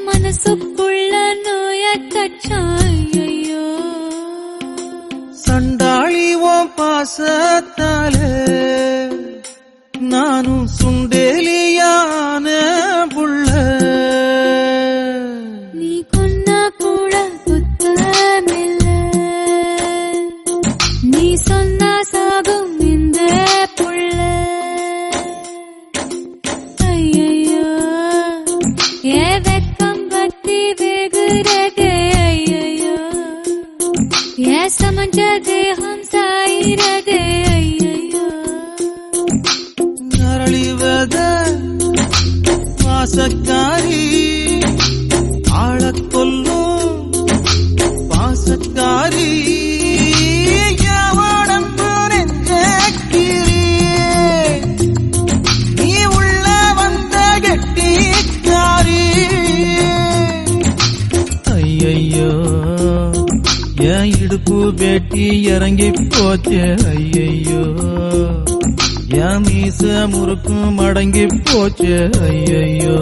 மனசுக்குள்ள நோய தச்சாயோ சண்டாளி ஓ பாசத்தால நானும் சுண்டேலியான புள்ள நீ கொன்னா கூட குத்தமில்ல நீ சொன்னா சாகும் இந்த புள்ள ஐயோ ஏ வெக்கம் பத்தி வெகுறதே ஐயோ ஏ சமஞ்ச தேகம் சாயிரதே ஐயோ நரளிவத வாசக்காரி ஆளக் கொல்லும் பாசக்காரி யாவடம்பு நெஞ்சக்கிரியே நீ உள்ள வந்த கெட்டிக்காரி ஐயையோ என் இடுப்பு வேட்டி இறங்கி போச்சு ஐயையோ என் மீச முறுக்கும் மடங்கி போச்சு ஐயையோ